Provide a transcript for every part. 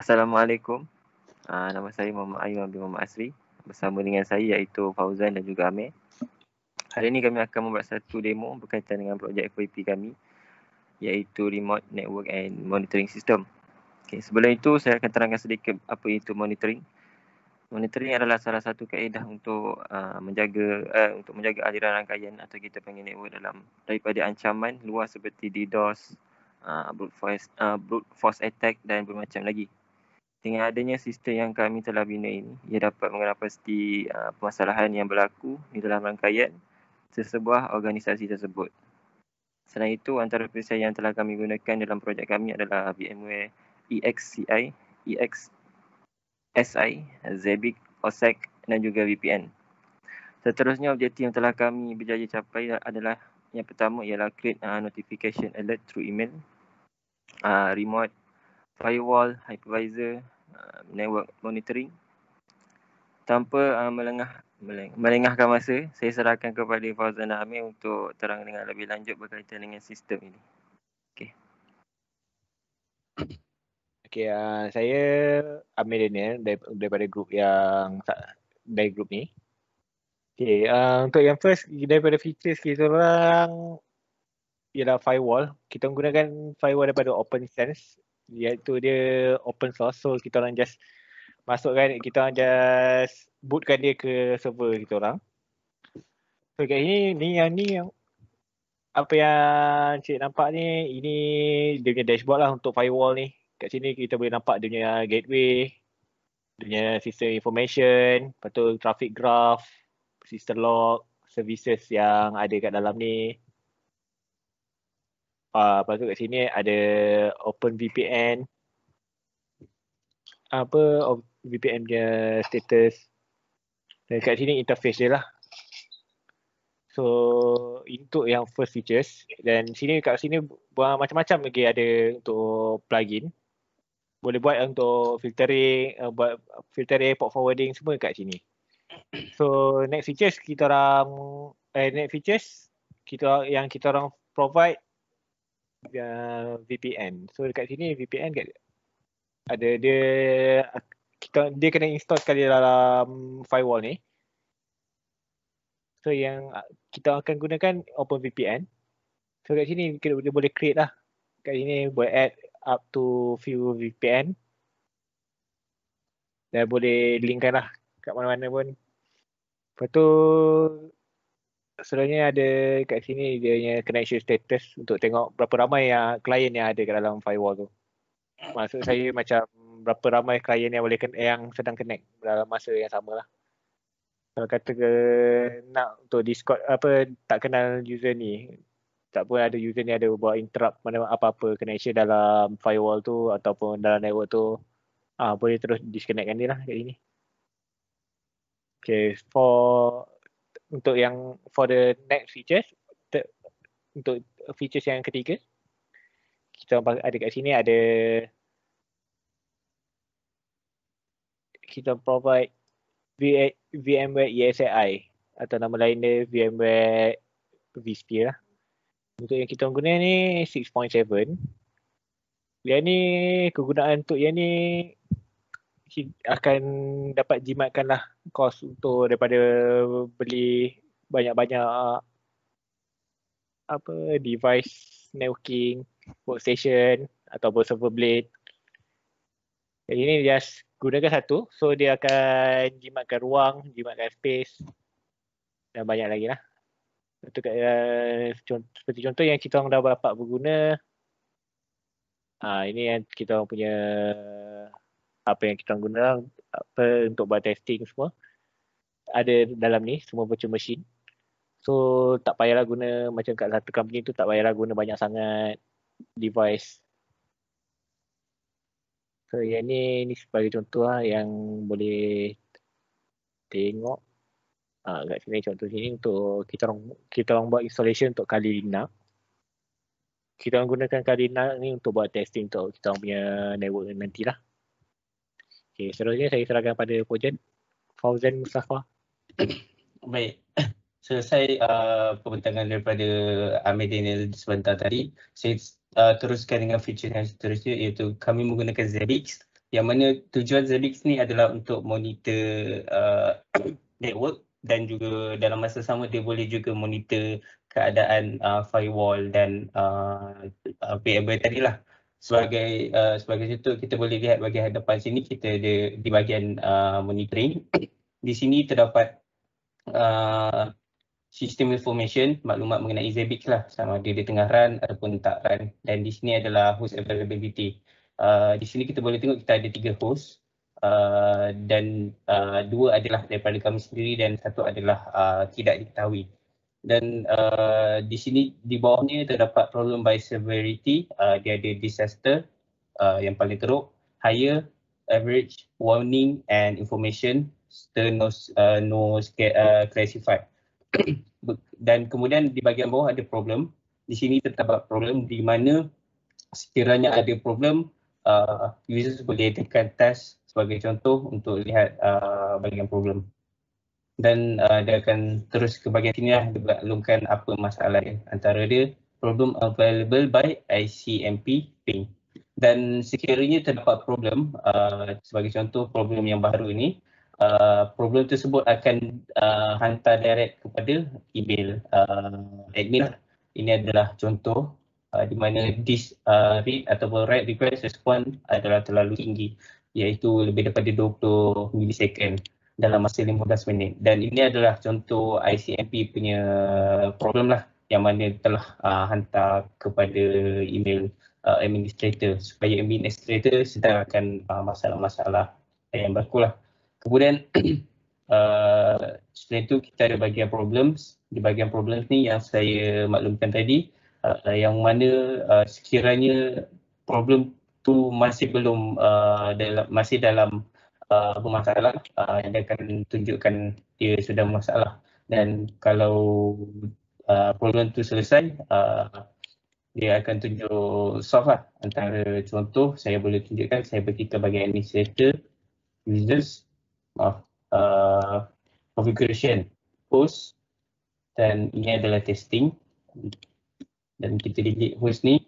Assalamualaikum. Nama saya Muhammad Ayman bin Muhammad Asri. Bersama dengan saya iaitu Fauzan dan juga Amir. Hari ini kami akan membuat satu demo berkaitan dengan projek FYP kami, iaitu Remote Network and Monitoring System. Okay, sebelum itu saya akan terangkan sedikit apa itu monitoring. Monitoring adalah salah satu kaedah untuk menjaga aliran rangkaian atau kita panggil network daripada ancaman luar seperti DDoS, brute force attack dan bermacam lagi. Dengan adanya sistem yang kami telah bina ini, ia dapat mengenal pasti permasalahan yang berlaku di dalam rangkaian sesebuah organisasi tersebut. Selain itu, antara perisai yang telah kami gunakan dalam projek kami adalah VMware EXCI, EXSI, Zabbix, OSEC dan juga VPN. Seterusnya, objektif yang telah kami berjaya capai adalah yang pertama ialah create notification alert through email, remote firewall, hypervisor, network monitoring. Tanpa melengahkan masa, saya serahkan kepada Fauzan dan Amir untuk terang dengan lebih lanjut berkaitan dengan sistem ini. Okay, saya Amir Daniel daripada grup dari grup ni. Okay, untuk yang first daripada features kita orang ialah firewall. Kita menggunakan firewall daripada OpenSense, iaitu dia open source. So kita orang just masukkan, kita orang just bootkan dia ke server kita orang. So kat sini yang apa yang cik nampak ni, ini dia punya dashboard lah untuk firewall ni. Kat sini kita boleh nampak dia punya gateway, dia punya system information, lepas tu traffic graph, system log, services yang ada kat dalam ni. Lepas tu kat sini ada OpenVPN, VPN punya status. Dan kat sini interface dia lah. So untuk yang first features, dan kat sini buat macam-macam lagi ada untuk plugin. Boleh buat untuk filtering, port forwarding semua kat sini. So next features kita orang provide VPN. So dekat sini VPN ada dia kena install sekali dalam firewall ni. So yang kita akan gunakan OpenVPN. So kat sini dia boleh create lah. Kat sini boleh add up to few VPN. Dan boleh linkkan lah kat mana-mana pun. Lepas tu sebenarnya ada kat sini dia punya connection status untuk tengok berapa ramai klien yang ada kat dalam firewall tu. Maksud saya macam berapa ramai klien yang sedang connect dalam masa yang sama lah. Kalau kata nak untuk Discord tak kenal user ni, tak pun ada user ni ada buat interrupt mana apa-apa connection dalam firewall tu ataupun dalam network tu, boleh terus disconnectkan dia lah kat sini. Okay, for the next features, untuk features yang ketiga, kita ada kat sini ada kita provide VMware ESXi atau nama lain dia VMware vSphere lah. Untuk yang kita guna ni 6.7. Yang ni kegunaan untuk yang ni akan dapat jimatkan lah kos untuk daripada beli banyak-banyak device networking, workstation ataupun server blade. Yang ini just gunakan satu, so dia akan jimatkan ruang, jimatkan space dan banyak lagi lah. Seperti contoh yang kita orang dah dapat berguna, ini yang kita orang punya apa yang kita guna untuk buat testing semua ada dalam ni, semua virtual machine. So tak payahlah guna macam kat satu company tu, tak payahlah guna banyak sangat device. So yang ni sebagai contoh lah yang boleh tengok. Kat sini contoh sini untuk kita orang buat installation untuk Kali Linux. Kita orang gunakan Kali Linux ni untuk buat testing untuk kita orang punya network nantilah. Okay, seterusnya saya serahkan pada projek Fauzan Mustafa. Baik, selesai pembintangan daripada Amir Daniel sebentar tadi. Saya teruskan dengan feature yang seterusnya, iaitu kami menggunakan Zabbix yang mana tujuan Zabbix ni adalah untuk monitor network, dan juga dalam masa sama dia boleh juga monitor keadaan firewall dan VMware tadi lah. Sebagai contoh, kita boleh lihat bahagian hadapan sini, kita ada di bahagian monitoring. Di sini terdapat sistem information, maklumat mengenai Zabbix lah, sama ada dia tengah run ataupun tak run. Dan di sini adalah host availability. Di sini kita boleh tengok kita ada 3 host, dan 2 adalah daripada kami sendiri dan 1 adalah tidak diketahui. Dan di sini di bawahnya terdapat problem by severity. Dia ada disaster yang paling teruk, higher, average, warning and information, still no classified. Dan kemudian di bahagian bawah ada problem. Di sini terdapat problem di mana sekiranya ada problem, users boleh tekan task sebagai contoh untuk lihat bahagian problem. Dan dia akan terus ke bahagian sini lah, dia maklumkan apa masalah dia. Antara dia problem available by ICMP ping. Dan sekiranya terdapat problem, sebagai contoh problem yang baru ini, problem tersebut akan hantar direct kepada email admin. Ini adalah contoh di mana this read ataupun write request response adalah terlalu tinggi, iaitu lebih daripada 20 millisecond dalam masa 15 minit. Dan ini adalah contoh ICMP punya problem lah, yang mana telah hantar kepada email administrator, supaya administrator sedarkan masalah-masalah yang berlaku lah. Kemudian setelah itu kita ada bahagian problems. Di bahagian problems ni yang saya maklumkan tadi, yang mana sekiranya problem tu masih belum masih dalam bermasalah, dia akan tunjukkan dia sudah bermasalah. Dan kalau problem tu selesai, dia akan tunjuk solve lah. Antara contoh saya boleh tunjukkan, saya pergi ke bahagian administrator, users, configuration, host, dan ini adalah testing. Dan kita delete host ni,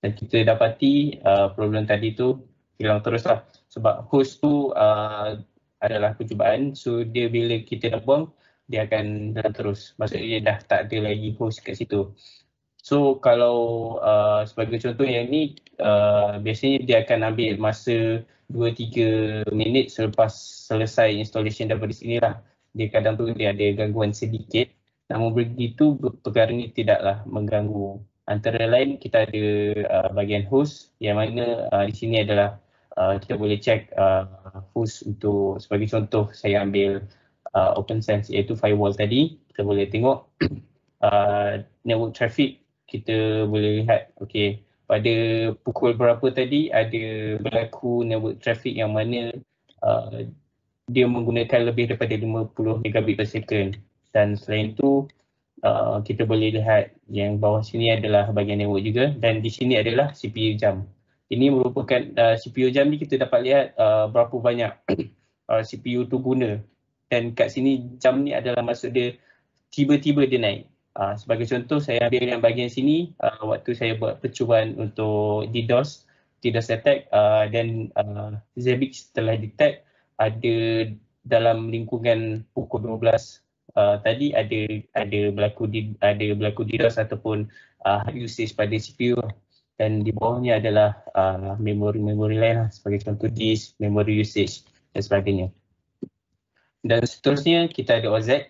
dan kita dapati problem tadi tu hilang terus lah. Sebab host tu adalah percubaan, so dia bila kita dah buang, dia akan jalan terus. Maksudnya dia dah tak ada lagi host kat situ. So kalau sebagai contoh yang ni, biasanya dia akan ambil masa 2-3 minit selepas selesai installation daripada sini lah. Dia kadang tu dia ada gangguan sedikit, namun begitu perkara ni tidaklah mengganggu. Antara lain kita ada bahagian host, yang mana di sini adalah kita boleh check host untuk, sebagai contoh saya ambil OpenSense iaitu firewall tadi. Kita boleh tengok network traffic. Kita boleh lihat, okay, pada pukul berapa tadi ada berlaku network traffic yang mana dia menggunakan lebih daripada 50 megabit per second. Dan selain itu, kita boleh lihat yang bawah sini adalah bahagian network juga, dan di sini adalah CPU jam. Ini merupakan CPU jam ni kita dapat lihat berapa banyak CPU tu guna. Dan kat sini jam ni adalah maksud dia tiba-tiba dia naik. Sebagai contoh, saya ambil yang bahagian sini waktu saya buat percubaan untuk DDoS attack, dan Zabbix telah detect ada dalam lingkungan pukul 12 tadi ada berlaku DDoS ataupun usage pada CPU. Dan di bawahnya adalah memori lain lah, sebagai contoh disk, memory usage dan sebagainya. Dan seterusnya kita ada OZ.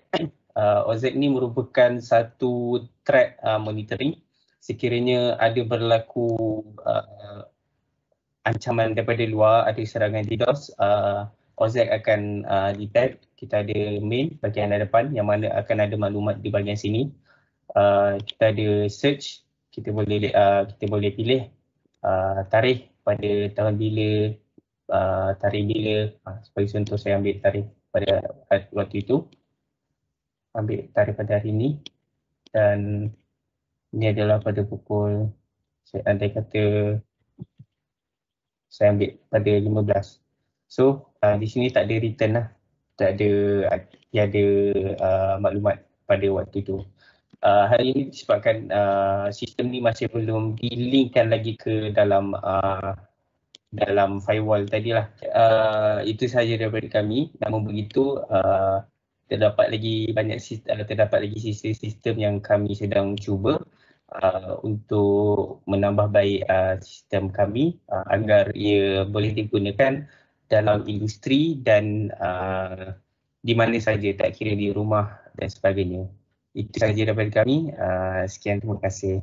OZ ni merupakan satu threat monitoring. Sekiranya ada berlaku ancaman daripada luar, ada serangan DDoS, OZ akan detect. Kita ada main bahagian hadapan yang mana akan ada maklumat di bahagian sini. Kita ada search, kita boleh pilih tarikh pada tahun bila, tarikh bila. Sebagai contoh saya ambil tarikh pada waktu itu, ambil tarikh pada hari ini, dan ini adalah pada pukul, saya andai kata saya ambil pada 15. So di sini tak ada return lah, tak ada, dia ada maklumat pada waktu itu. Hari ini disebabkan sistem ni masih belum dilinkkan lagi ke dalam dalam firewall tadilah. Itu sahaja daripada kami. Namun begitu, terdapat lagi sistem-sistem yang kami sedang cuba untuk menambah baik sistem kami agar ia boleh digunakan dalam industri dan di mana saja, tak kira di rumah dan sebagainya. Itu sahaja daripada kami. Sekian, terima kasih.